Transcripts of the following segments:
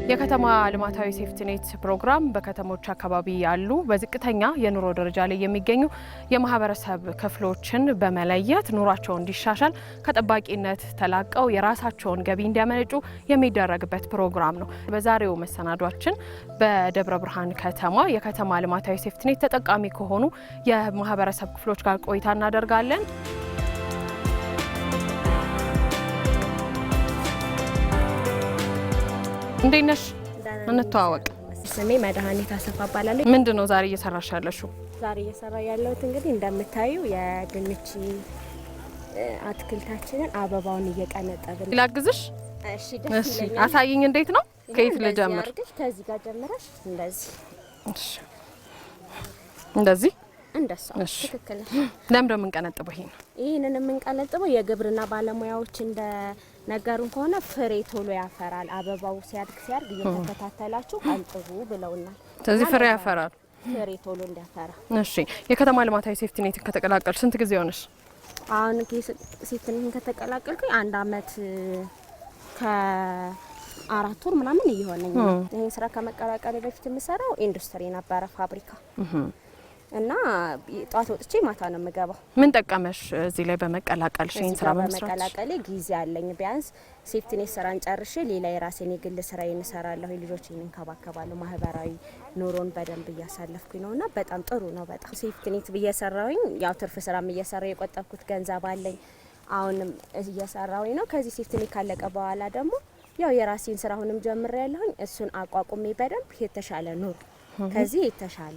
የከተማ ልማታዊ ሴፍቲኔት ፕሮግራም በከተሞች አካባቢ ያሉ በዝቅተኛ የኑሮ ደረጃ ላይ የሚገኙ የማህበረሰብ ክፍሎችን በመለየት ኑሯቸው እንዲሻሻል ከጠባቂነት ተላቀው የራሳቸውን ገቢ እንዲያመነጩ የሚደረግበት ፕሮግራም ነው። በዛሬው መሰናዷችን በደብረ ብርሃን ከተማ የከተማ ልማታዊ ሴፍቲኔት ተጠቃሚ ከሆኑ የማህበረሰብ ክፍሎች ጋር ቆይታ እናደርጋለን። እንዴት ነሽ? እንተዋወቅ። ስሜ መድኃኒት አሰፋ እባላለሁ። ምንድነው ዛሬ እየሰራሽ ያለሽው? ዛሬ እየሰራ ያለሁት እንግዲህ እንደምታዩ የድንች አትክልታችንን አበባውን እየቀነጠብን። ላግዝሽ? እሺ፣ ደስ ይለኛል። አሳይኝ። እንዴት ነው? ከየት ልጀምር? ከዚህ ጋር ጀምረሽ እንደዚህ። እሺ፣ እንደዚህ እንደሱ። ትክክል። ለምን ነው የምንቀነጥበው? ይሄንን የምንቀነጥበው የግብርና ባለሙያዎች እንደ ነገሩን ከሆነ ፍሬ ቶሎ ያፈራል። አበባው ሲያድግ እየተከታተላችሁ ቀንጥቡ ብለውናል። ስለዚህ ፍሬ ያፈራል፣ ፍሬ ቶሎ እንዲያፈራ። እሺ። የከተማ ልማታዊ ሴፍቲኔት ከተቀላቀልሽ ስንት ጊዜ ሆነሽ? አሁን ሴፍቲኔት ከተቀላቀልኩኝ 1 አመት ከ4 ወር ምናምን እየሆነኝ ነው። ይሄን ስራ ከመቀላቀል በፊት የምሰራው ኢንዱስትሪ ነበረ፣ ፋብሪካ እና ጧት ወጥቼ ማታ ነው የምገባው። ምን ጠቀመሽ እዚህ ላይ በመቀላቀልሽ? ይሄን ስራ በመቀላቀሌ ጊዜ አለኝ። ቢያንስ ሴፍቲኔት ስራን ጨርሼ ሌላ የራሴን የግል ስራዬን እሰራለሁ፣ ልጆቼን እንከባከባለሁ፣ ማህበራዊ ኑሮን በደንብ እያሳለፍኩኝ ነውና በጣም ጥሩ ነው። በጣም ሴፍቲኔት እየሰራሁኝ ያው ትርፍ ስራም እየሰራሁ የቆጠብኩት ገንዘብ አለኝ። አሁንም እየሰራሁኝ ነው። ከዚህ ሴፍቲኔት ካለቀ በኋላ ደግሞ ያው የራሴን ስራ አሁንም ጀምሬያለሁኝ። እሱን አቋቁሜ በደንብ የተሻለ ኑሮ ከዚህ የተሻለ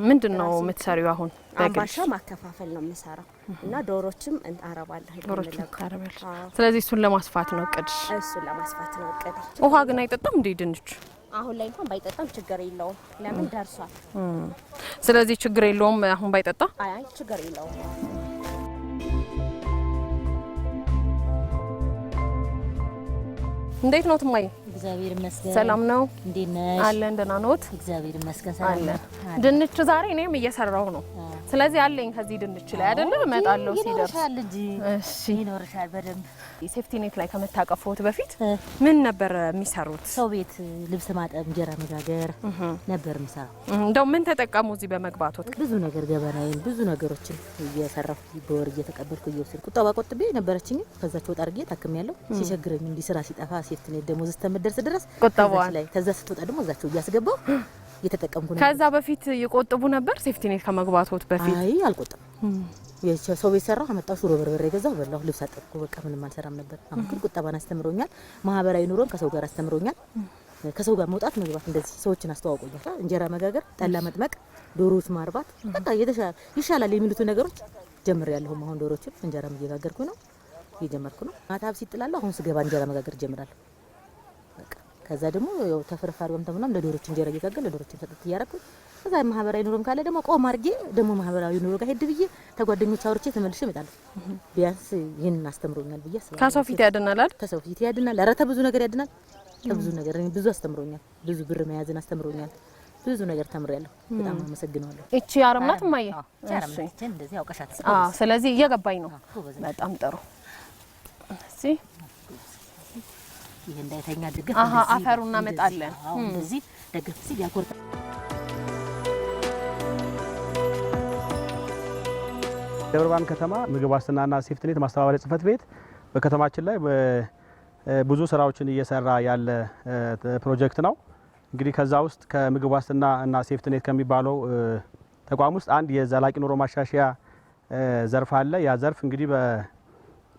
ምንድነው የምትሰሪው? አሁን አምባሻ ማከፋፈል ነው የምሰራው እና ዶሮችም አረባለሁ። ዶሮችም ታረባለሽ። ስለዚህ እሱን ለማስፋት ነው እቅድሽ? እሱን ለማስፋት ነው እቅድ። ውሃ ግን አይጠጣም እንዴ ድንች? አሁን ላይ እንኳን ባይጠጣም ችግር የለውም። ለምን ደርሷል። ስለዚህ ችግር የለውም አሁን ባይጠጣ? አይ ችግር የለውም። እንዴት ነው ትማይ? እግዚአብሔር ይመስገን። ሰላም ነው? እንዴት ነሽ? አለን። ደህና ነዎት? እግዚአብሔር ይመስገን ሰላም ነው። ድንች ዛሬ እኔም እየሰራሁ ነው። ስለዚህ አለኝ ከዚህ ድንች ላይ አይደለ እመጣለሁ ሲደርስ። ይኖርሻል እንጂ። እሺ፣ ይኖርሻል በደንብ። ሴፍቲኔት ላይ ከመታቀፉት በፊት ምን ነበር የሚሰሩት? ሰው ቤት ልብስ ማጠብ፣ እንጀራ መጋገር ነበር የምሰራው። እንደው ምን ተጠቀሙ እዚህ በመግባቶት? ብዙ ነገር ገበናዬን ብዙ ነገሮችን እየሰራሁ በወር እየተቀበልኩ እየወሰድኩ ቁጠባ ቆጥቤ ነበረችኝ። ከዛች ወጣ አድርጌ ታክሜያለሁ። ሲቸግረኝ እንዲ ስራ ሲጠፋ ሴፍቲኔት ደሞዝ እስከምደርስ ድረስ ቁጠባዋን ላይ ከዛ ስትወጣ ደግሞ እዛቸው እያስገባው እየተጠቀምኩ ነው። ከዛ በፊት ይቆጥቡ ነበር ሴፍቲኔት ከመግባቶት በፊት? አይ አልቆጥም። የሰው ቤት ሰራሁ፣ አመጣሁ፣ ሽሮ በርበሬ ገዛሁ፣ በላሁ፣ ልብስ አጠብኩ። በቃ ምንም አልሰራም ነበር። አሁን ግን ቁጠባን አስተምሮኛል። ማህበራዊ ኑሮን ከሰው ጋር አስተምሮኛል። ከሰው ጋር መውጣት መግባት፣ እንደዚህ ሰዎችን አስተዋውቆኛል። እንጀራ መጋገር፣ ጠላ መጥመቅ፣ ዶሮዎች ማርባት፣ በቃ ይሻላል የሚሉት ነገሮች ጀምሬያለሁ። አሁን ዶሮዎችን እንጀራም እየጋገርኩ ነው፣ እየጀመርኩ ነው። ማታ ሀብስ ይጥላለሁ። አሁን ስገባ እንጀራ መጋገር ጀምራለሁ። በቃ ከዛ ደግሞ ያው ተፈርፋሪውም ተምናም ለዶሮች እንጀራ እየጋገር ለዶሮች ሰጥት እያረኩ ከዛ ማህበራዊ ኑሮም ካለ ደግሞ ቆም አድርጌ ደግሞ ማህበራዊ ኑሮ ጋር ሄድ ብዬ ተጓደኞች አውርቼ ተመልሼ እመጣለሁ። ቢያንስ ይሄንን አስተምሮኛል ብዬ አስባለሁ። ከሰው ፊት ያድናል አይደል? ከሰው ፊት ያድናል። ኧረ ብዙ ነገር ያድናል። ብዙ ነገር ብዙ አስተምሮኛል። ብዙ ብር መያዝን አስተምሮኛል። ብዙ ነገር ተምሬያለሁ። በጣም አመሰግናለሁ። እቺ አረምናት ማየ? እሺ፣ እንደዚህ አውቀሻት? ስለዚህ እየገባኝ ነው። በጣም ጥሩ። እሺ፣ ይሄ እንዳይተኛ ደግፍ አፈሩን እናመጣለን። እንደዚህ ደግፍ ሲል ያኮርታ። ደብረ ብርሃን ከተማ ምግብ ዋስትናና ሴፍቲኔት ማስተባበሪያ ጽሕፈት ቤት በከተማችን ላይ ብዙ ስራዎችን እየሰራ ያለ ፕሮጀክት ነው። እንግዲህ ከዛ ውስጥ ከምግብ ዋስትና እና ሴፍቲኔት ከሚባለው ተቋም ውስጥ አንድ የዘላቂ ኑሮ ማሻሻያ ዘርፍ አለ። ያ ዘርፍ እንግዲህ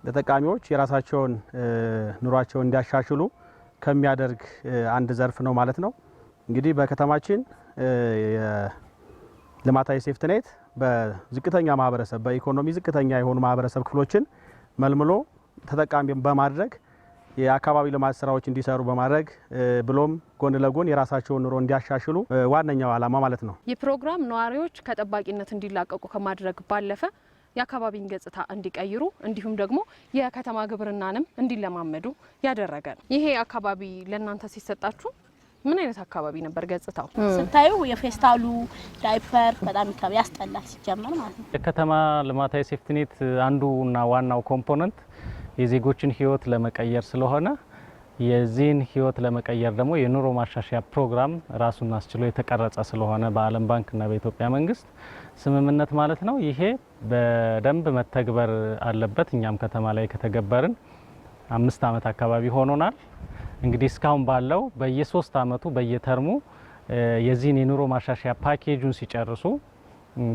ተጠቃሚዎች የራሳቸውን ኑሯቸውን እንዲያሻሽሉ ከሚያደርግ አንድ ዘርፍ ነው ማለት ነው። እንግዲህ በከተማችን ልማታዊ ሴፍቲኔት በዝቅተኛ ማህበረሰብ በኢኮኖሚ ዝቅተኛ የሆኑ ማህበረሰብ ክፍሎችን መልምሎ ተጠቃሚ በማድረግ የአካባቢ ልማት ስራዎች እንዲሰሩ በማድረግ ብሎም ጎን ለጎን የራሳቸውን ኑሮ እንዲያሻሽሉ ዋነኛው ዓላማ ማለት ነው። ይህ ፕሮግራም ነዋሪዎች ከጠባቂነት እንዲላቀቁ ከማድረግ ባለፈ የአካባቢን ገጽታ እንዲቀይሩ እንዲሁም ደግሞ የከተማ ግብርናንም እንዲለማመዱ ያደረገ ነው። ይሄ አካባቢ ለእናንተ ሲሰጣችሁ ምን አይነት አካባቢ ነበር ገጽታው? ስታዩ የፌስታሉ ዳይፐር በጣም ያስጠላል ሲጀመር ማለት ነው። የከተማ ልማታዊ ሴፍቲኔት አንዱና ዋናው ኮምፖነንት የዜጎችን ህይወት ለመቀየር ስለሆነ የዚህን ህይወት ለመቀየር ደግሞ የኑሮ ማሻሻያ ፕሮግራም ራሱን አስችሎ የተቀረጸ ስለሆነ በዓለም ባንክና በኢትዮጵያ መንግስት ስምምነት ማለት ነው። ይሄ በደንብ መተግበር አለበት። እኛም ከተማ ላይ ከተገበርን 5 ዓመት አካባቢ ሆኖናል። እንግዲህ እስካሁን ባለው በየ3 ዓመቱ በየተርሙ የዚህን የኑሮ ማሻሻያ ፓኬጁን ሲጨርሱ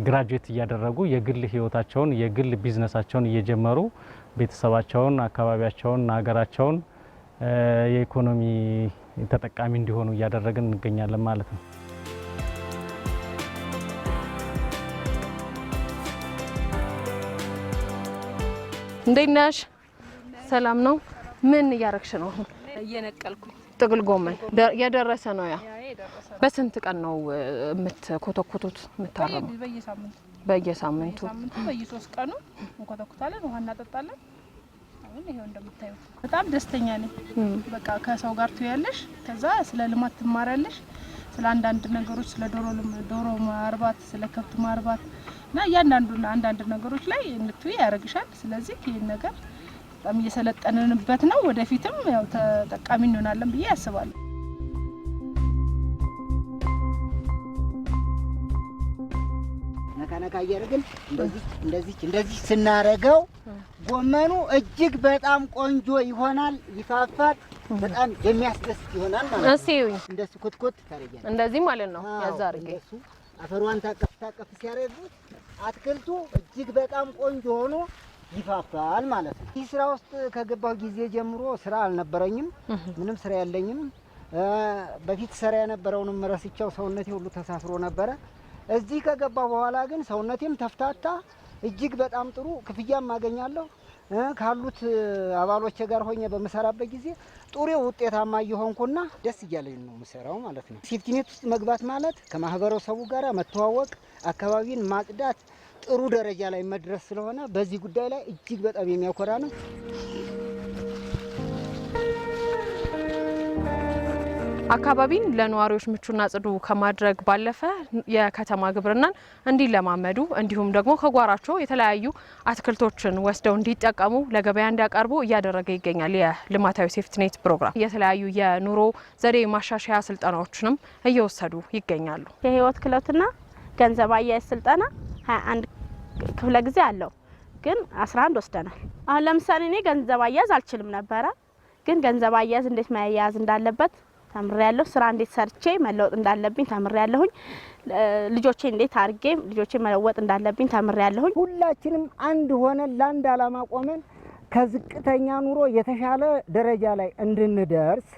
ግራጁዌት እያደረጉ የግል ህይወታቸውን የግል ቢዝነሳቸውን እየጀመሩ ቤተሰባቸውን፣ አካባቢያቸውን፣ ሀገራቸውን የኢኮኖሚ ተጠቃሚ እንዲሆኑ እያደረግን እንገኛለን ማለት ነው። እንዴት ነሽ? ሰላም ነው? ምን እያረግሽ ነው? እየነቀልኩኝ ጥቅል ጎመን የደረሰ ነው። ያ በስንት ቀን ነው የምትኮተኩቱት የምታረሙ? በየሳምንቱ በየ3 ቀኑ እንኮተኩታለን፣ ውሃ እናጠጣለን። አሁን ይሄው እንደምታዩት በጣም ደስተኛ ነኝ። በቃ ከሰው ጋር ትያለሽ፣ ከዛ ስለ ልማት ትማራለሽ፣ ስለ አንዳንድ ነገሮች፣ ስለ ዶሮ ማርባት፣ ስለ ከብት ማርባት እና አንዳንድ ነገሮች ላይ እንትይ ያረግሻል። ስለዚህ ይሄን ነገር በጣም እየሰለጠንንበት ነው። ወደፊትም ያው ተጠቃሚ እንሆናለን ብዬ አስባለሁ። ነካ እያደረግን እንደዚህ ስናረገው ጎመኑ እጅግ በጣም ቆንጆ ይሆናል፣ ይፋፋል፣ በጣም የሚያስደስት ይሆናል ማለት ነው። እሺ እንደሱ ኩትኩት ታረጋለህ፣ እንደዚህ ማለት ነው። ያዛርገ አፈሯን ታቀፍ ሲያረጉት አትክልቱ እጅግ በጣም ቆንጆ ሆኖ ይፋፋል ማለት ነው። ይህ ስራ ውስጥ ከገባው ጊዜ ጀምሮ ስራ አልነበረኝም፣ ምንም ስራ ያለኝም። በፊት ስራ የነበረውንም ረስቸው ሰውነቴ ሁሉ ተሳፍሮ ነበረ። እዚህ ከገባ በኋላ ግን ሰውነቴም ተፍታታ፣ እጅግ በጣም ጥሩ ክፍያም አገኛለሁ። ካሉት አባሎቼ ጋር ሆኜ በመሰራበት ጊዜ ጥሩ ውጤታማ እየሆንኩና ደስ እያለኝ ነው የምሰራው ማለት ነው። ሴፍቲኔት ውስጥ መግባት ማለት ከማህበረሰቡ ጋር መተዋወቅ፣ አካባቢን ማጽዳት፣ ጥሩ ደረጃ ላይ መድረስ ስለሆነ በዚህ ጉዳይ ላይ እጅግ በጣም የሚያኮራ ነው። አካባቢን ለነዋሪዎች ምቹና ጽዱ ከማድረግ ባለፈ የከተማ ግብርናን እንዲለማመዱ እንዲሁም ደግሞ ከጓራቸው የተለያዩ አትክልቶችን ወስደው እንዲጠቀሙ ለገበያ እንዲያቀርቡ እያደረገ ይገኛል። የልማታዊ ሴፍቲኔት ፕሮግራም የተለያዩ የኑሮ ዘዴ ማሻሻያ ስልጠናዎችንም እየወሰዱ ይገኛሉ። የህይወት ክህሎትና ገንዘብ አያያዝ ስልጠና 21 ክፍለ ጊዜ አለው፣ ግን 11 ወስደናል። አሁን ለምሳሌ እኔ ገንዘብ አያያዝ አልችልም ነበረ፣ ግን ገንዘብ አያያዝ እንዴት መያያዝ እንዳለበት ተምሬያለሁ። ስራ እንዴት ሰርቼ መለወጥ እንዳለብኝ ተምሬያለሁኝ። ልጆቼ እንዴት አርጌ ልጆቼ መለወጥ እንዳለብኝ ተምሬያለሁኝ። ሁላችንም አንድ ሆነን ለአንድ አላማ ቆመን ከዝቅተኛ ኑሮ የተሻለ ደረጃ ላይ እንድንደርስ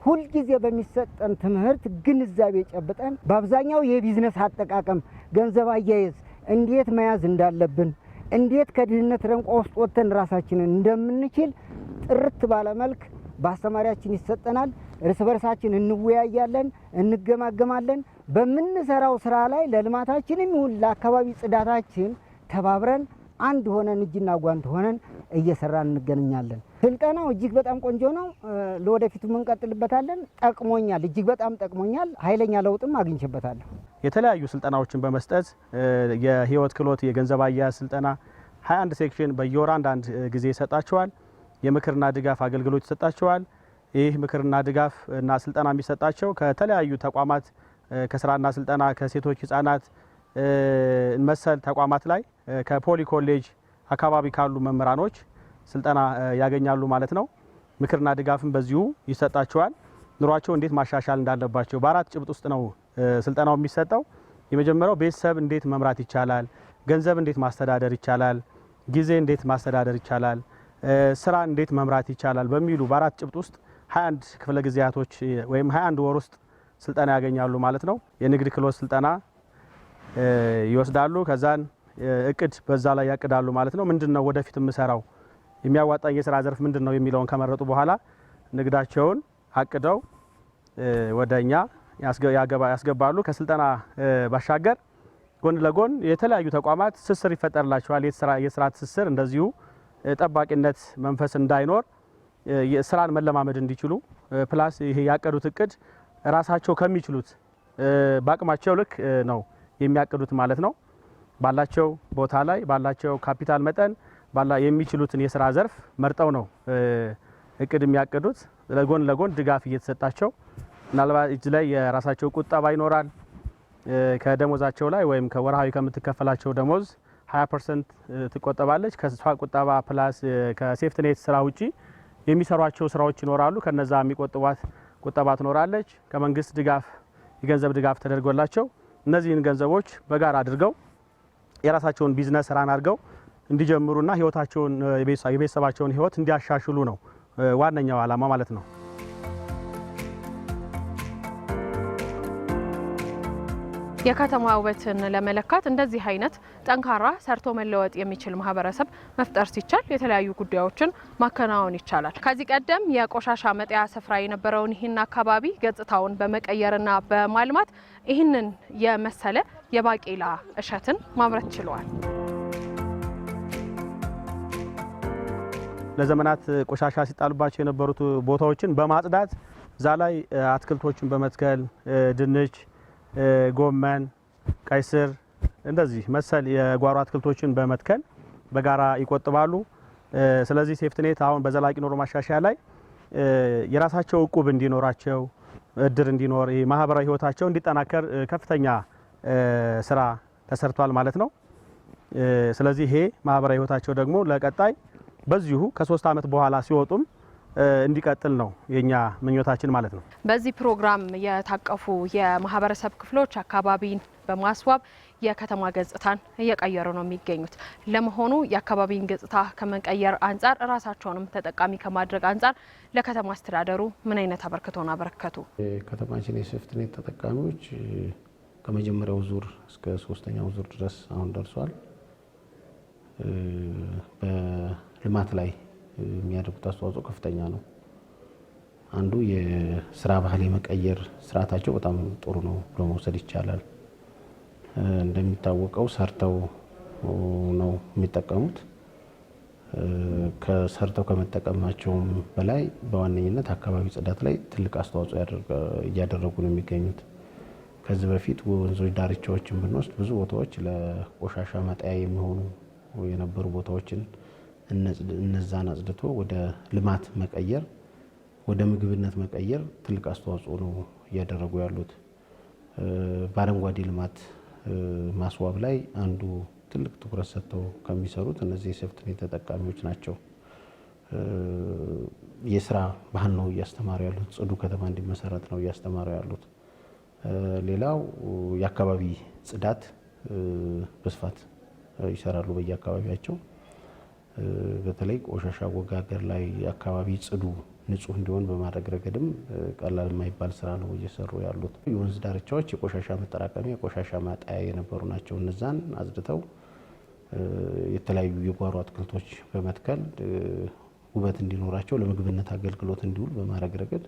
ሁልጊዜ በሚሰጠን ትምህርት ግንዛቤ ጨብጠን በአብዛኛው የቢዝነስ አጠቃቀም ገንዘብ አያያዝ እንዴት መያዝ እንዳለብን እንዴት ከድህነት ረንቋ ውስጥ ወጥተን ራሳችንን እንደምንችል ጥርት ባለ መልክ በአስተማሪያችን ይሰጠናል። እርስ በርሳችን እንወያያለን፣ እንገማገማለን። በምንሰራው ስራ ላይ ለልማታችንም ይሁን ለአካባቢ ጽዳታችን ተባብረን አንድ ሆነን እጅና ጓንት ሆነን እየሰራን እንገናኛለን። ስልጠናው እጅግ በጣም ቆንጆ ነው። ለወደፊቱ እንቀጥልበታለን። ጠቅሞኛል፣ እጅግ በጣም ጠቅሞኛል። ኃይለኛ ለውጥም አግኝቼበታለሁ። የተለያዩ ስልጠናዎችን በመስጠት የህይወት ክህሎት፣ የገንዘብ አያያዝ ስልጠና 21 ሴክሽን በየወር አንድ ጊዜ ይሰጣቸዋል። የምክርና ድጋፍ አገልግሎት ይሰጣቸዋል። ይህ ምክርና ድጋፍ እና ስልጠና የሚሰጣቸው ከተለያዩ ተቋማት ከስራና ስልጠና ከሴቶች ህጻናት መሰል ተቋማት ላይ ከፖሊ ኮሌጅ አካባቢ ካሉ መምህራኖች ስልጠና ያገኛሉ ማለት ነው። ምክርና ድጋፍም በዚሁ ይሰጣቸዋል። ኑሯቸው እንዴት ማሻሻል እንዳለባቸው በአራት ጭብጥ ውስጥ ነው ስልጠናው የሚሰጠው። የመጀመሪያው ቤተሰብ እንዴት መምራት ይቻላል፣ ገንዘብ እንዴት ማስተዳደር ይቻላል፣ ጊዜ እንዴት ማስተዳደር ይቻላል፣ ስራ እንዴት መምራት ይቻላል በሚሉ በአራት ጭብጥ ውስጥ 21 ክፍለ ጊዜያቶች ወይም 21 ወር ውስጥ ስልጠና ያገኛሉ ማለት ነው። የንግድ ክህሎት ስልጠና ይወስዳሉ። ከዛን እቅድ በዛ ላይ ያቅዳሉ ማለት ነው። ምንድነው ወደፊት የምሰራው የሚያዋጣኝ የስራ ዘርፍ ምንድነው የሚለውን ከመረጡ በኋላ ንግዳቸውን አቅደው ወደኛ ያስገባሉ። ከስልጠና ባሻገር ጎን ለጎን የተለያዩ ተቋማት ትስስር ይፈጠርላቸዋል። የስራ ትስስር እንደዚሁ ጠባቂነት መንፈስ እንዳይኖር የስራን መለማመድ እንዲችሉ ፕላስ ይሄ ያቀዱት እቅድ ራሳቸው ከሚችሉት በአቅማቸው ልክ ነው የሚያቅዱት ማለት ነው። ባላቸው ቦታ ላይ ባላቸው ካፒታል መጠን የሚችሉትን የስራ ዘርፍ መርጠው ነው እቅድ የሚያቅዱት። ለጎን ድጋፍ እየተሰጣቸው ምናልባት እጅ ላይ የራሳቸው ቁጠባ ይኖራል። ከደሞዛቸው ላይ ወይም ከወርሃዊ ከምትከፈላቸው ደሞዝ 20% ትቆጠባለች። ከሷ ቁጠባ ፕላስ ከሴፍትኔት ስራ ውጪ የሚሰሯቸው ስራዎች ይኖራሉ። ከነዛ የሚቆጥቧት ቁጠባ ትኖራለች። ከመንግስት ድጋፍ የገንዘብ ድጋፍ ተደርጎላቸው እነዚህን ገንዘቦች በጋራ አድርገው የራሳቸውን ቢዝነስ ራን አድርገው እንዲጀምሩና ህይወታቸውን የቤተሰባቸውን ህይወት እንዲያሻሽሉ ነው ዋነኛው ዓላማ ማለት ነው። የከተማ ውበትን ለመለካት እንደዚህ አይነት ጠንካራ ሰርቶ መለወጥ የሚችል ማህበረሰብ መፍጠር ሲቻል የተለያዩ ጉዳዮችን ማከናወን ይቻላል። ከዚህ ቀደም የቆሻሻ መጣያ ስፍራ የነበረውን ይህን አካባቢ ገጽታውን በመቀየርና በማልማት ይህንን የመሰለ የባቄላ እሸትን ማምረት ችለዋል። ለዘመናት ቆሻሻ ሲጣሉባቸው የነበሩት ቦታዎችን በማጽዳት እዛ ላይ አትክልቶችን በመትከል ድንች፣ ጎመን፣ ቀይ ስር እንደዚህ መሰል የጓሮ አትክልቶችን በመትከል በጋራ ይቆጥባሉ። ስለዚህ ሴፍትኔት አሁን በዘላቂ ኑሮ ማሻሻያ ላይ የራሳቸው እቁብ እንዲኖራቸው እድር እንዲኖር ማህበራዊ ህይወታቸው እንዲጠናከር ከፍተኛ ስራ ተሰርቷል ማለት ነው። ስለዚህ ይሄ ማህበራዊ ህይወታቸው ደግሞ ለቀጣይ በዚሁ ከ3 ዓመት በኋላ ሲወጡም እንዲቀጥል ነው የኛ ምኞታችን ማለት ነው። በዚህ ፕሮግራም የታቀፉ የማህበረሰብ ክፍሎች አካባቢን በማስዋብ የከተማ ገጽታን እየቀየሩ ነው የሚገኙት። ለመሆኑ የአካባቢን ገጽታ ከመቀየር አንጻር ራሳቸውንም ተጠቃሚ ከማድረግ አንጻር ለከተማ አስተዳደሩ ምን አይነት አበርክቶን አበረከቱ? ከተማችን የሴፍትኔት ተጠቃሚዎች ከመጀመሪያው ዙር እስከ 3ኛው ዙር ድረስ አሁን ደርሷል። በልማት ላይ የሚያደርጉት አስተዋጽኦ ከፍተኛ ነው። አንዱ የስራ ባህል የመቀየር ስርዓታቸው በጣም ጥሩ ነው ብሎ መውሰድ ይቻላል። እንደሚታወቀው ሰርተው ነው የሚጠቀሙት። ከሰርተው ከመጠቀማቸውም በላይ በዋነኝነት አካባቢ ጽዳት ላይ ትልቅ አስተዋጽኦ እያደረጉ ነው የሚገኙት። ከዚህ በፊት ወንዞች ዳርቻዎችን ብንወስድ ብዙ ቦታዎች ለቆሻሻ መጣያ የሚሆኑ የነበሩ ቦታዎችን እነዛን አጽድቶ ወደ ልማት መቀየር፣ ወደ ምግብነት መቀየር ትልቅ አስተዋጽኦ ነው እያደረጉ ያሉት። በአረንጓዴ ልማት ማስዋብ ላይ አንዱ ትልቅ ትኩረት ሰጥተው ከሚሰሩት እነዚህ የሴፍትኔት ተጠቃሚዎች ናቸው። የስራ ባህል ነው እያስተማሩ ያሉት። ጽዱ ከተማ እንዲመሰረት ነው እያስተማሩ ያሉት። ሌላው የአካባቢ ጽዳት በስፋት ይሰራሉ በየአካባቢያቸው። በተለይ ቆሻሻ አወጋገር ላይ አካባቢ ጽዱ ንጹህ እንዲሆን በማድረግ ረገድም ቀላል የማይባል ስራ ነው እየሰሩ ያሉት። የወንዝ ዳርቻዎች የቆሻሻ መጠራቀሚያ የቆሻሻ ማጣያ የነበሩ ናቸው። እነዛን አጽድተው የተለያዩ የጓሮ አትክልቶች በመትከል ውበት እንዲኖራቸው ለምግብነት አገልግሎት እንዲውል በማድረግ ረገድ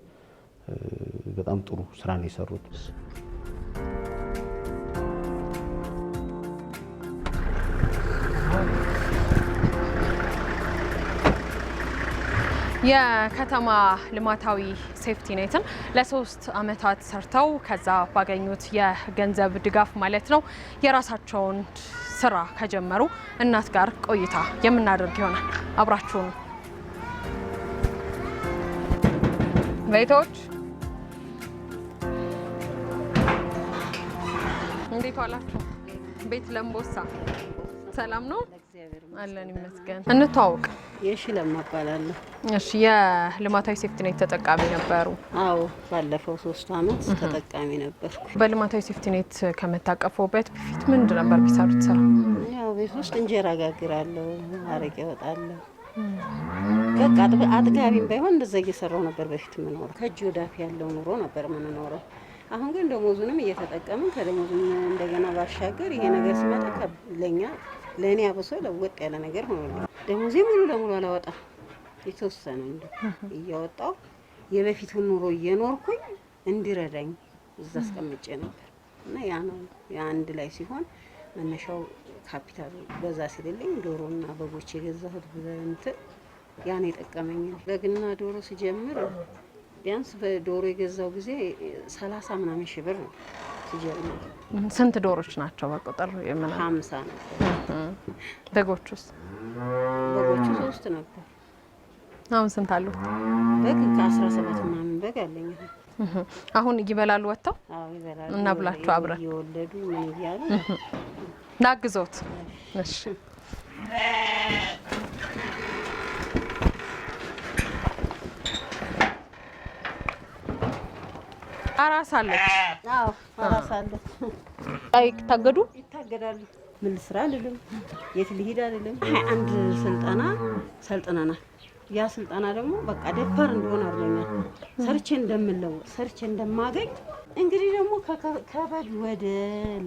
በጣም ጥሩ ስራ ነው የሰሩት። የከተማ ልማታዊ ሴፍቲኔትን ለ3 ዓመታት ሰርተው ከዛ ባገኙት የገንዘብ ድጋፍ ማለት ነው የራሳቸውን ስራ ከጀመሩ እናት ጋር ቆይታ የምናደርግ ይሆናል። አብራችሁን ቤቶች እንዴት ዋላችሁ? ቤት ለምቦሳ ሰላም ነው? አለን ይመስገን። እንተዋወቅ። የሺ ለማባላለሁ። እሺ፣ የልማታዊ ሴፍቲኔት ተጠቃሚ ነበሩ? አዎ፣ ባለፈው 3 ዓመት ተጠቃሚ ነበርኩ። በልማታዊ ሴፍቲኔት ከመታቀፉበት በፊት ምንድን ነበር ቢሰሩት ስራ? ያው ቤት ውስጥ እንጀራ ጋግራለሁ፣ አረቄ ወጣለሁ። በቃ አጥጋቢም ባይሆን እንደዛ እየሰራው ነበር በፊት የምኖረው። ከእጅ ወዳፍ ያለው ኑሮ ነበር የምንኖረው። አሁን ግን ደሞዙንም እየተጠቀምን ከደሞዙም እንደገና ባሻገር ይሄ ነገር ሲመጣ ለእኔ አብሶ ለወጥ ያለ ነገር ሆኖልኝ ደሞዜ ሙሉ ለሙሉ አላወጣም። የተወሰነ እያወጣው የበፊቱን ኑሮ እየኖርኩኝ እንዲረዳኝ እዛ አስቀምጬ ነበር እና ያ ነው አንድ ላይ ሲሆን መነሻው ካፒታሉ በዛ ሲልልኝ ዶሮና በጎች የገዛሁት እንትን ያን የጠቀመኝ። በግና ዶሮ ሲጀምር ቢያንስ በዶሮ የገዛው ጊዜ 30 ምናምን ሺህ ብር ነው ሲጀምር። ስንት ዶሮች ናቸው በቁጥር? 50 ነበር። በጎቹስ? በጎቹ 3 ነበር። አሁን ስንት አሉ? በግ ከ17 ምናምን በግ አለኝ። አሁን ይበላሉ ወጥተው? አዎ ይበላሉ። እና ብላችሁ አብረን እየወለዱ ምን እያሉ ላግዞት። እሺ አራስ አለች? አዎ አራስ አለች። ይታገዱ? ይታገዳሉ። ምን ልስራ አልልም፣ የት ልሂድ አልልም። 21 ስልጠና ሰልጥነናል። ያ ስልጠና ደግሞ በቃ ደፋር እንደሆነ አድርጎኛል። ሰርቼ እንደምለወጥ ሰርቼ እንደማገኝ እንግዲህ ደግሞ ከበግ ወደ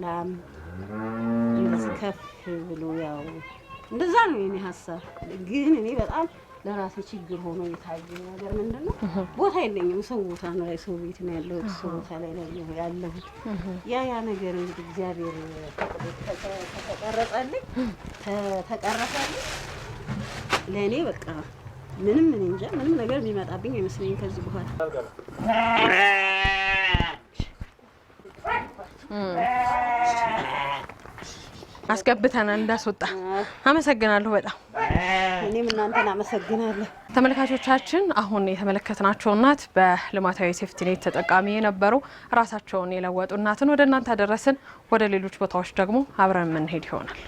ላም ከፍ ብሎ ያው እንደዛ ነው የኔ ሀሳብ። ግን እኔ በጣም ለራሴ ችግር ሆኖ የታየኝ ነገር ምንድነው ቦታ የለኝም። ሰው ቦታ ነው ላይ ሰው ቤት ነው ያለው፣ ሰው ቦታ ላይ ነው ያለሁት። ያ ነገር እንግዲህ እግዚአብሔር ተቀረጸልኝ ተቀረጸልኝ ለኔ በቃ ምንም እንጃ ምንም ነገር የሚመጣብኝ አይመስለኝም ከዚህ በኋላ። አስገብተናል እንዳስወጣ። አመሰግናለሁ በጣም። እኔም እናንተን አመሰግናለሁ። ተመልካቾቻችን አሁን የተመለከትናቸው እናት በልማታዊ ሴፍቲኔት ተጠቃሚ የነበሩ ራሳቸውን የለወጡ እናትን ወደ እናንተ አደረስን። ወደ ሌሎች ቦታዎች ደግሞ አብረን የምንሄድ ይሆናል።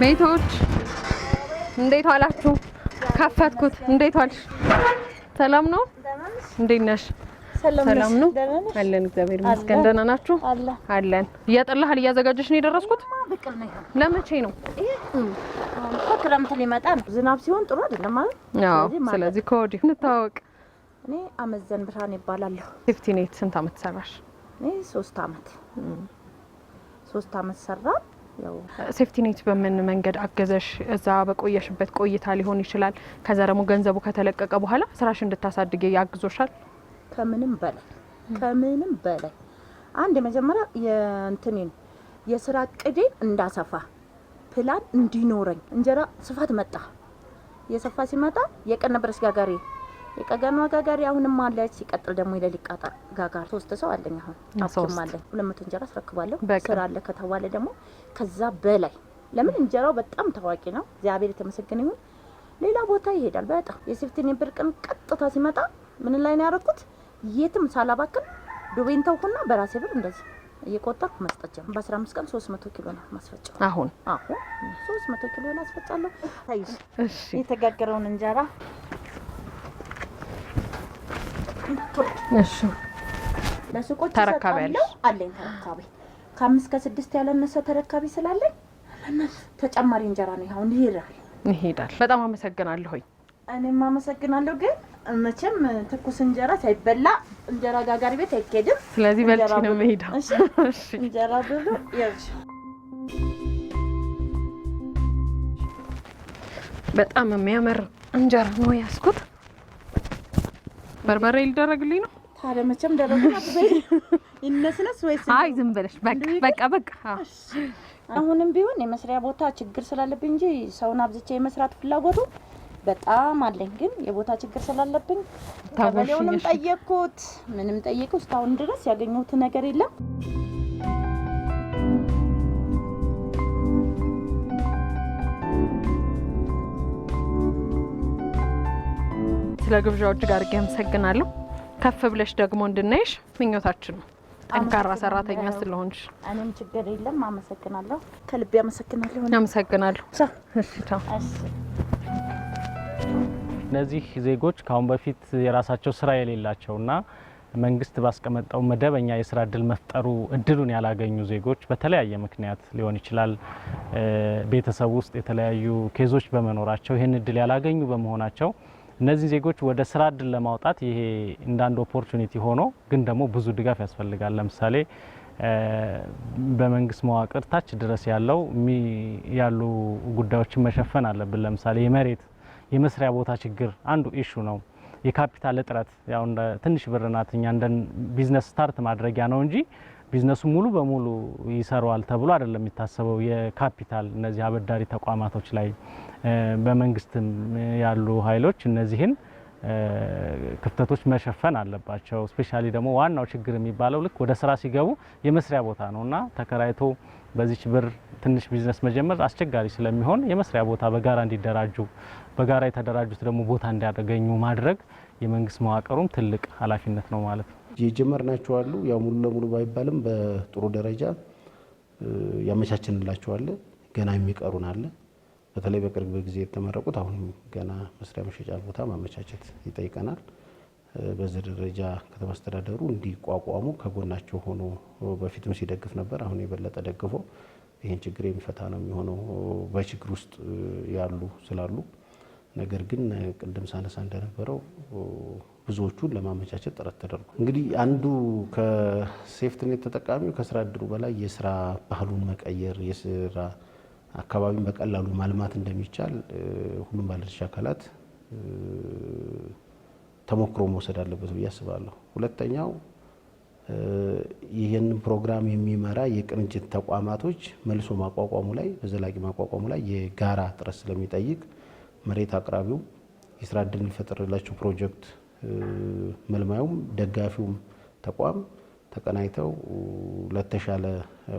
ቤቶች እንዴት ዋላችሁ? ከፈትኩት። እንዴት ዋልሽ? ሰላም ነው? እንዴት ነሽ? ሰላም ነው አለን። እግዚአብሔር ይመስገን። ደህና ናችሁ? አለን። እያጠላህ እያዘጋጀሽ ነው የደረስኩት? ለመቼ ነው? ክረምት ሊመጣ ነው። ዝናብ ሲሆን ጥሩ አይደለም ማለት? አዎ። ስለዚህ ከወዲሁ እንታወቅ። እኔ አመዘን ብርሃን ይባላለሁ። ሴፍቲኔት ስንት አመት ሰራሽ? እኔ 3 አመት 3 አመት ሰራ። ያው ሴፍቲኔት በምን መንገድ አገዘሽ? እዛ በቆየሽበት ቆይታ ሊሆን ይችላል። ከዛ ደግሞ ገንዘቡ ከተለቀቀ በኋላ ስራሽ እንድታሳድጊ ያግዞሻል? ከምንም በላይ አንድ የመጀመሪያ የእንትኔን የስራ እቅዴን እንዳሰፋ ፕላን እንዲኖረኝ እንጀራ ስፋት መጣ። የሰፋ ሲመጣ የቀን ነበር ጋጋሪ የቀጋማ ጋጋሪ አሁንም አለች። ሲቀጥል ደግሞ የሌሊት ጋጋሪ 3 ሰው አለኝ። አሁን አፍም አለኝ 200 እንጀራ አስረክባለሁ። ስራ አለ ከተባለ ደግሞ ከዛ በላይ ለምን እንጀራው በጣም ታዋቂ ነው። እግዚአብሔር የተመሰገነ ይሁን። ሌላ ቦታ ይሄዳል። በጣም የሴፍቲኔት ብርቅን ቀጥታ ሲመጣ ምን ላይ ነው ያደረኩት? የትም ሳላባክን ዱቤን ተውኩና በራሴ ብር እንደዚህ እየቆጠርኩ መስጠት ጀመርኩ። በ15 ቀን 300 ኪሎ ነው ማስፈጫው። አሁን 300 ኪሎ ነው አስፈጫለሁ። ታይሽ የተጋገረውን እንጀራ እሺ ለሱቆች ተረካቢያለሁ አለኝ። ተረካቢ ከ5 ከ6 ያለነሰ ተረካቢ ስላለኝ ተጨማሪ እንጀራ ነው አሁን ይሄዳል። በጣም አመሰግናለሁ። እኔም አመሰግናለሁ። ግን መቼም ትኩስ እንጀራ ሳይበላ እንጀራ ጋጋሪ ቤት አይኬድም። ስለዚህ በልቼ ነው የምሄደው። እሺ እንጀራ ብሉ ያዝ። በጣም የሚያምር እንጀራ ነው ያስኩት። በርበሬ ሊደረግልኝ ነው። ታዲያ መቼም ደረግና በይ ይነስነስ ወይስ? አይ ዝም ብለሽ በቃ። አሁንም ቢሆን የመስሪያ ቦታ ችግር ስላለብኝ እንጂ ሰውን አብዝቼ የመስራት ፍላጎቱ በጣም አለኝ። ግን የቦታ ችግር ስላለብኝ ቀበሌውንም ጠየቅኩት፣ ምንም ጠየቅኩ። እስካሁን ድረስ ያገኘሁት ነገር የለም። ስለ ግብዣው እጅግ አድርጌ አመሰግናለሁ። ከፍ ብለሽ ደግሞ እንድናይሽ ምኞታችን ነው። ጠንካራ ሰራተኛ ስለሆንሽ እኔም ችግር የለም። አመሰግናለሁ፣ ከልቤ አመሰግናለሁ። አመሰግናለሁ። እሺ ቻው። እነዚህ ዜጎች ካሁን በፊት የራሳቸው ስራ የሌላቸውና መንግስት ባስቀመጠው መደበኛ የስራ እድል መፍጠሩ እድሉን ያላገኙ ዜጎች በተለያየ ምክንያት ሊሆን ይችላል። ቤተሰብ ውስጥ የተለያዩ ኬዞች በመኖራቸው ይህን እድል ያላገኙ በመሆናቸው እነዚህ ዜጎች ወደ ስራ እድል ለማውጣት ይሄ እንዳንድ ኦፖርቹኒቲ ሆኖ ግን ደግሞ ብዙ ድጋፍ ያስፈልጋል። ለምሳሌ በመንግስት መዋቅር ታች ድረስ ያሉ ጉዳዮችን መሸፈን አለብን። ለምሳሌ የመሬት የመስሪያ ቦታ ችግር አንዱ ኢሹ ነው። የካፒታል እጥረት ያው እንደ ትንሽ ብር ናት። እኛ እንደ ቢዝነስ ስታርት ማድረጊያ ነው እንጂ ቢዝነሱ ሙሉ በሙሉ ይሰራዋል ተብሎ አይደለም የሚታሰበው። የካፒታል እነዚህ አበዳሪ ተቋማቶች ላይ በመንግስትም ያሉ ኃይሎች እነዚህን ክፍተቶች መሸፈን አለባቸው። ስፔሻሊ ደግሞ ዋናው ችግር የሚባለው ልክ ወደ ስራ ሲገቡ የመስሪያ ቦታ ነውና ተከራይቶ በዚች ብር ትንሽ ቢዝነስ መጀመር አስቸጋሪ ስለሚሆን የመስሪያ ቦታ በጋራ እንዲደራጁ፣ በጋራ የተደራጁት ደግሞ ቦታ እንዲያገኙ ማድረግ የመንግስት መዋቅሩም ትልቅ ኃላፊነት ነው ማለት ነው። የጀመርናቸው አሉ። ያው ሙሉ ለሙሉ ባይባልም በጥሩ ደረጃ ያመቻችንላቸው አለ። ገና የሚቀሩን አለ። በተለይ በቅርብ ጊዜ የተመረቁት አሁንም ገና መስሪያ መሸጫ ቦታ ማመቻቸት ይጠይቀናል። በዚህ ደረጃ ከተማ አስተዳደሩ እንዲቋቋሙ ከጎናቸው ሆኖ በፊትም ሲደግፍ ነበር። አሁን የበለጠ ደግፎ ይህን ችግር የሚፈታ ነው የሚሆነው በችግር ውስጥ ያሉ ስላሉ። ነገር ግን ቅድም ሳነሳ እንደነበረው ብዙዎቹን ለማመቻቸት ጥረት ተደርጎ እንግዲህ አንዱ ከሴፍትኔት ተጠቃሚው ከስራ እድሉ በላይ የስራ ባህሉን መቀየር፣ የስራ አካባቢን በቀላሉ ማልማት እንደሚቻል ሁሉም ባለድርሻ አካላት ተሞክሮ መውሰድ አለበት ብዬ አስባለሁ። ሁለተኛው ይህንን ፕሮግራም የሚመራ የቅንጅት ተቋማቶች መልሶ ማቋቋሙ ላይ በዘላቂ ማቋቋሙ ላይ የጋራ ጥረት ስለሚጠይቅ መሬት አቅራቢው የስራ እድል የሚፈጥርላቸው ፕሮጀክት መልማዩም ደጋፊውም ተቋም ተቀናይተው ለተሻለ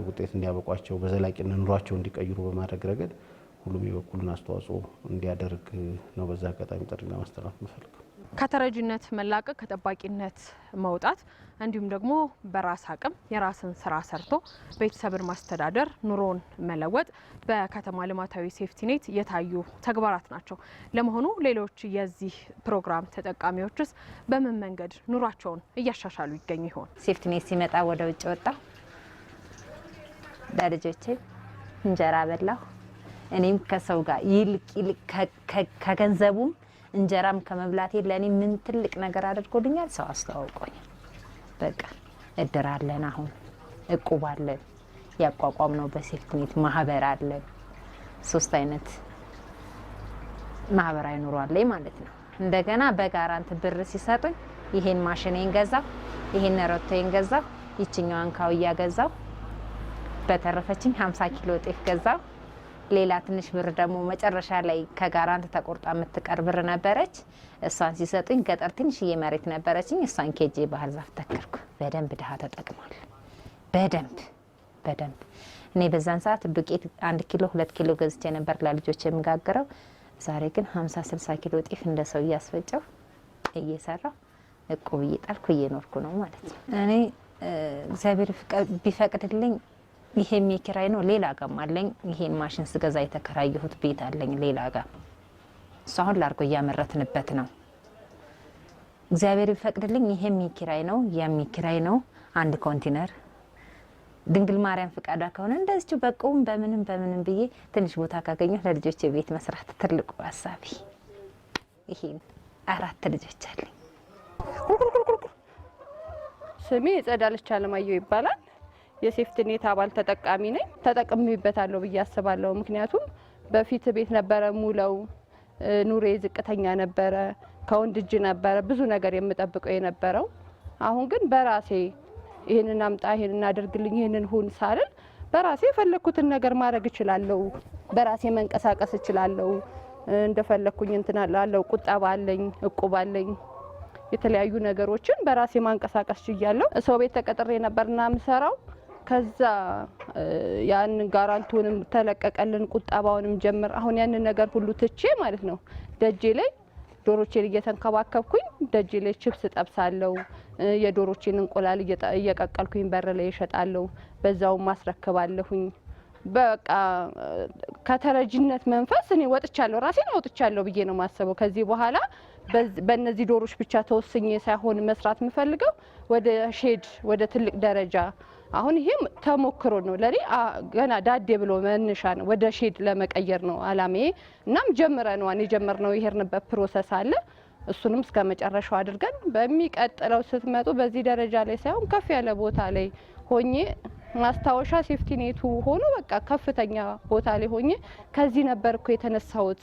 ውጤት እንዲያበቋቸው በዘላቂነት ኑሯቸው እንዲቀይሩ በማድረግ ረገድ ሁሉም የበኩሉን አስተዋጽኦ እንዲያደርግ ነው በዛ አጋጣሚ ጥሪ ለማስተላለፍ የምፈልገው። ከተረጂነት መላቀቅ፣ ከጠባቂነት መውጣት እንዲሁም ደግሞ በራስ አቅም የራስን ስራ ሰርቶ ቤተሰብን ማስተዳደር፣ ኑሮን መለወጥ በከተማ ልማታዊ ሴፍቲኔት የታዩ ተግባራት ናቸው። ለመሆኑ ሌሎች የዚህ ፕሮግራም ተጠቃሚዎችስ በምን መንገድ ኑሯቸውን እያሻሻሉ ይገኙ ይሆን? ሴፍቲኔት ሲመጣ ወደ ውጭ ወጣሁ፣ ለልጆቼ እንጀራ በላሁ። እኔም ከሰው ጋር ይልቅ ከገንዘቡም እንጀራም ከመብላቴ ለኔ ምን ትልቅ ነገር አድርጎልኛል፣ ሰው አስተዋውቆኝ። በቃ እድር አለን፣ አሁን እቁብ አለን፣ ያቋቋም ነው በሴፍቲኔት ማህበር አለን። 3 አይነት ማህበራዊ ኑሮ አለኝ ማለት ነው። እንደገና በጋራንት ብር ሲሰጡኝ ይሄን ማሽኔን ገዛው፣ ይሄን ሮቶዬን ገዛው፣ ይችኛዋን ካውያ ገዛው፣ በተረፈችኝ 50 ኪሎ ጤፍ ገዛው። ሌላ ትንሽ ብር ደግሞ መጨረሻ ላይ ከጋራንት ተቆርጣ የምትቀር ብር ነበረች። እሷን ሲሰጡኝ ገጠር ትንሽዬ መሬት ነበረችኝ። እሷን ኬጄ ባህር ዛፍ ተከልኩ። በደንብ ድሃ ተጠቅሟል። በደንብ እኔ በዛን ሰዓት ዱቄት 1 ኪሎ 2 ኪሎ ገዝቼ ነበር ለልጆች የምጋግረው። ዛሬ ግን 50-60 ኪሎ ጤፍ እንደ ሰው እያስፈጨው እየሰራው እቁብ እየጣልኩ እየኖርኩ ነው ማለት ነው። እኔ እግዚአብሔር ቢፈቅድልኝ ይሄም የኪራይ ነው። ሌላ ጋም አለኝ። ይሄን ማሽን ስገዛ የተከራየሁት ቤት አለኝ ሌላ ጋር። እሱ አሁን ላርጎ እያመረትንበት ነው። እግዚአብሔር ቢፈቅድልኝ ይሄም የኪራይ ነው፣ ያም የኪራይ ነው። 1 ኮንቴነር ድንግል ማርያም ፍቃዷ ከሆነ እንደዚሁ በቁም በምንም ብዬ ትንሽ ቦታ ካገኘሁ ለልጆች ቤት መስራት ትልቁ ሀሳቢ ይሄን። 4 ልጆች አለኝ። ስሜ ጸዳለች አለማየሁ ይባላል። የሴፍቲኔት አባል ተጠቃሚ ነኝ። ተጠቅሜበታለሁ ብዬ አስባለሁ። ምክንያቱም በፊት ቤት ነበረ ሙለው፣ ኑሬ ዝቅተኛ ነበረ፣ ከወንድ እጅ ነበረ ብዙ ነገር የምጠብቀው የነበረው። አሁን ግን በራሴ ይሄንን አምጣ፣ ይሄንን አድርግልኝ፣ ይሄንን ሁን ሳልል በራሴ የፈለኩትን ነገር ማድረግ እችላለሁ። በራሴ መንቀሳቀስ እችላለሁ። እንደፈለኩኝ እንትን አለው። ቁጠባ አለኝ፣ እቁብ አለኝ። የተለያዩ ነገሮችን በራሴ ማንቀሳቀስ ችያለሁ። ሰው ቤት ተቀጥሬ ነበርና ምሰራው። ከዛ ያን ጋራንቱንም ተለቀቀልን፣ ቁጠባውንም ጀምር። አሁን ያን ነገር ሁሉ ትቼ ማለት ነው ደጄ ላይ ዶሮቼን እየተንከባከብኩኝ ደጄ ላይ ቺፕስ ጠብሳለሁ። የዶሮቼን እንቁላል እየቀቀልኩኝ በር ላይ እሸጣለሁ። በዛው ማስረክባለሁኝ። በቃ ከተረጂነት መንፈስ እኔ ወጥቻለሁ፣ ራሴን አውጥቻለሁ ብዬ ነው ማሰበው። ከዚህ በኋላ በእነዚህ ዶሮች ብቻ ተወስኜ ሳይሆን መስራት የምፈልገው ወደ ሼድ፣ ወደ ትልቅ ደረጃ። አሁን ይሄም ተሞክሮ ነው ለኔ፣ ገና ዳዴ ብሎ መነሻ ነው። ወደ ሼድ ለመቀየር ነው አላማዬ። እናም ጀምረናል። የጀመርነው ይሄርንበት ፕሮሰስ አለ። እሱንም እስከ መጨረሻው አድርገን በሚቀጥለው ስትመጡ በዚህ ደረጃ ላይ ሳይሆን ከፍ ያለ ቦታ ላይ ሆኜ ማስታወሻ ሴፍቲኔቱ ሆኖ በቃ ከፍተኛ ቦታ ላይ ሆኜ ከዚህ ነበር እኮ የተነሳሁት፣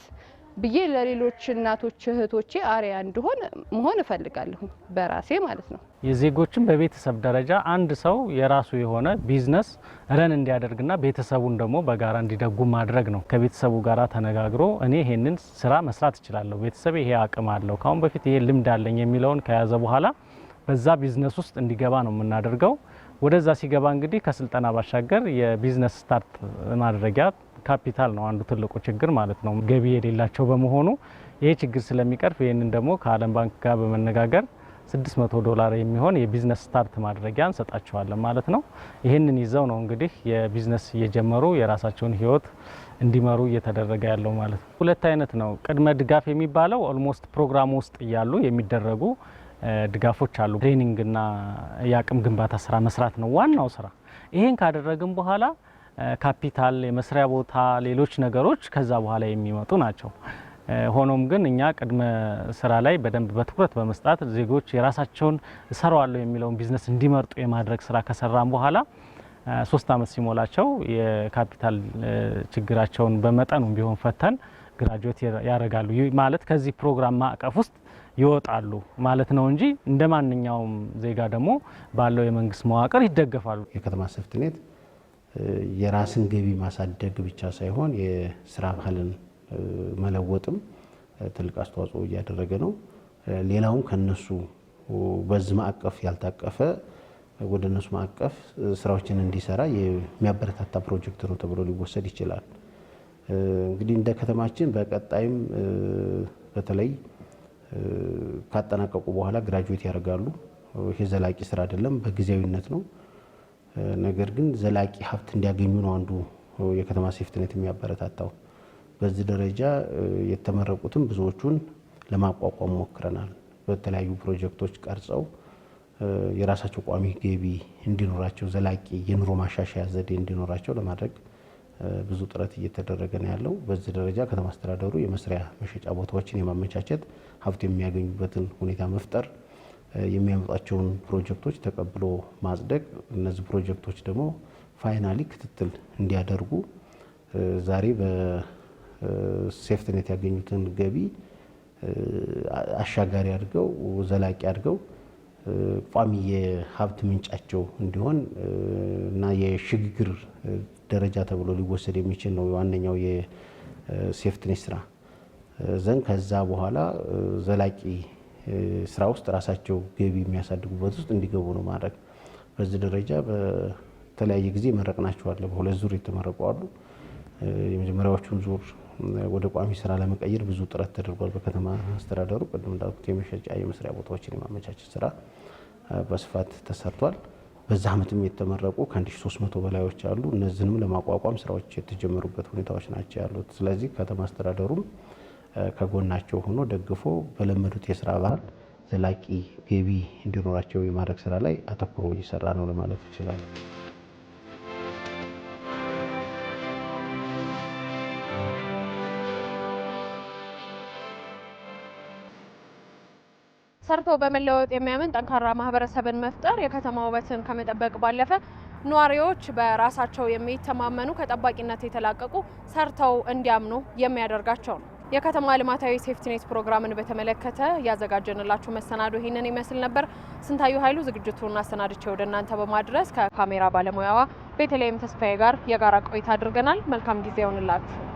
ብዬ ለሌሎች እናቶች እህቶቼ አሪያ እንድሆን መሆን እፈልጋለሁ በራሴ ማለት ነው። የዜጎችን በቤተሰብ ደረጃ አንድ ሰው የራሱ የሆነ ቢዝነስ ረን እንዲያደርግና ቤተሰቡን ደግሞ በጋራ እንዲደጉ ማድረግ ነው። ከቤተሰቡ ጋራ ተነጋግሮ እኔ ይሄንን ስራ መስራት እችላለሁ፣ ቤተሰብ ይሄ አቅም አለው፣ ካሁን በፊት ይሄ ልምድ አለኝ የሚለውን ከያዘ በኋላ በዛ ቢዝነስ ውስጥ እንዲገባ ነው የምናደርገው። ወደዛ ሲገባ እንግዲህ ከስልጠና ባሻገር የቢዝነስ ስታርት ማድረጊያ ካፒታል ነው አንዱ ትልቁ ችግር ማለት ነው። ገቢ የሌላቸው በመሆኑ ይሄ ችግር ስለሚቀርፍ ይህንን ደግሞ ከዓለም ባንክ ጋር በመነጋገር $600 የሚሆን የቢዝነስ ስታርት ማድረጊያ እንሰጣቸዋለን ማለት ነው። ይህንን ይዘው ነው እንግዲህ የቢዝነስ እየጀመሩ የራሳቸውን ህይወት እንዲመሩ እየተደረገ ያለው ማለት ነው። ሁለት አይነት ነው። ቅድመ ድጋፍ የሚባለው ኦልሞስት ፕሮግራም ውስጥ እያሉ የሚደረጉ ድጋፎች አሉ። ትሬኒንግና የአቅም ግንባታ ስራ መስራት ነው ዋናው ስራ። ይሄን ካደረግን በኋላ ካፒታል፣ የመስሪያ ቦታ፣ ሌሎች ነገሮች ከዛ በኋላ የሚመጡ ናቸው። ሆኖም ግን እኛ ቅድመ ስራ ላይ በደንብ በትኩረት በመስጣት ዜጎች የራሳቸውን እሰራዋለሁ የሚለውን ቢዝነስ እንዲመርጡ የማድረግ ስራ ከሰራን በኋላ 3 አመት ሲሞላቸው የካፒታል ችግራቸውን በመጠኑ ቢሆን ፈተን ግራጁዌት ያደርጋሉ ማለት ከዚህ ፕሮግራም ማዕቀፍ ውስጥ ይወጣሉ ማለት ነው እንጂ እንደ ማንኛውም ዜጋ ደግሞ ባለው የመንግስት መዋቅር ይደገፋሉ። የከተማ ሴፍቲኔት የራስን ገቢ ማሳደግ ብቻ ሳይሆን የስራ ባህልን መለወጥም ትልቅ አስተዋጽኦ እያደረገ ነው። ሌላውም ከነሱ በዚህ ማዕቀፍ ያልታቀፈ ወደ እነሱ ማዕቀፍ ስራዎችን እንዲሰራ የሚያበረታታ ፕሮጀክት ነው ተብሎ ሊወሰድ ይችላል። እንግዲህ እንደ ከተማችን በቀጣይም በተለይ ካጠናቀቁ በኋላ ግራጁዌት ያደርጋሉ። ይሄ ዘላቂ ስራ አይደለም፣ በጊዜያዊነት ነው። ነገር ግን ዘላቂ ሀብት እንዲያገኙ ነው አንዱ የከተማ ሴፍቲኔት የሚያበረታታው። በዚህ ደረጃ የተመረቁትም ብዙዎቹን ለማቋቋም ሞክረናል። በተለያዩ ፕሮጀክቶች ቀርጸው የራሳቸው ቋሚ ገቢ እንዲኖራቸው፣ ዘላቂ የኑሮ ማሻሻያ ዘዴ እንዲኖራቸው ለማድረግ ብዙ ጥረት እየተደረገ ነው ያለው። በዚህ ደረጃ ከተማ አስተዳደሩ የመስሪያ መሸጫ ቦታዎችን የማመቻቸት፣ ሀብት የሚያገኙበትን ሁኔታ መፍጠር፣ የሚያመጣቸውን ፕሮጀክቶች ተቀብሎ ማጽደቅ፣ እነዚህ ፕሮጀክቶች ደግሞ ፋይናሊ ክትትል እንዲያደርጉ ዛሬ በሴፍቲኔት ያገኙትን ገቢ አሻጋሪ አድርገው ዘላቂ አድርገው ቋሚ የሀብት ምንጫቸው እንዲሆን እና የሽግግር ደረጃ ተብሎ ሊወሰድ የሚችል ነው ዋነኛው የሴፍቲኔት ስራ ዘንድ። ከዛ በኋላ ዘላቂ ስራ ውስጥ ራሳቸው ገቢ የሚያሳድጉበት ውስጥ እንዲገቡ ነው ማድረግ። በዚህ ደረጃ በተለያየ ጊዜ መረቅናቸዋል። በሁለት ዙር የተመረቁ አሉ። የመጀመሪያዎቹን ዙር ወደ ቋሚ ስራ ለመቀየር ብዙ ጥረት ተደርጓል በከተማ አስተዳደሩ። ቅድም እንዳልኩት የመሸጫ የመስሪያ ቦታዎችን የማመቻቸት ስራ በስፋት ተሰርቷል። በዛ አመትም የተመረቁ ከ1300 በላዮች አሉ። እነዚህንም ለማቋቋም ስራዎች የተጀመሩበት ሁኔታዎች ናቸው ያሉት። ስለዚህ ከተማ አስተዳደሩም ከጎናቸው ሆኖ ደግፎ በለመዱት የስራ ባህል ዘላቂ ገቢ እንዲኖራቸው የማድረግ ስራ ላይ አተኩሮ እየሰራ ነው ለማለት ይችላል። ሰርቶ በመለወጥ የሚያምን ጠንካራ ማህበረሰብን መፍጠር የከተማ ውበትን ከመጠበቅ ባለፈ ነዋሪዎች በራሳቸው የሚተማመኑ ከጠባቂነት የተላቀቁ ሰርተው እንዲያምኑ የሚያደርጋቸው ነው። የከተማ ልማታዊ ሴፍቲኔት ፕሮግራምን በተመለከተ ያዘጋጀንላችሁ መሰናዶ ይህንን ይመስል ነበር። ስንታዩ ኃይሉ ዝግጅቱን አሰናድቼ ወደ እናንተ በማድረስ ከካሜራ ባለሙያዋ ቤተልሔም ተስፋዬ ጋር የጋራ ቆይታ አድርገናል። መልካም ጊዜ ይሁንላችሁ።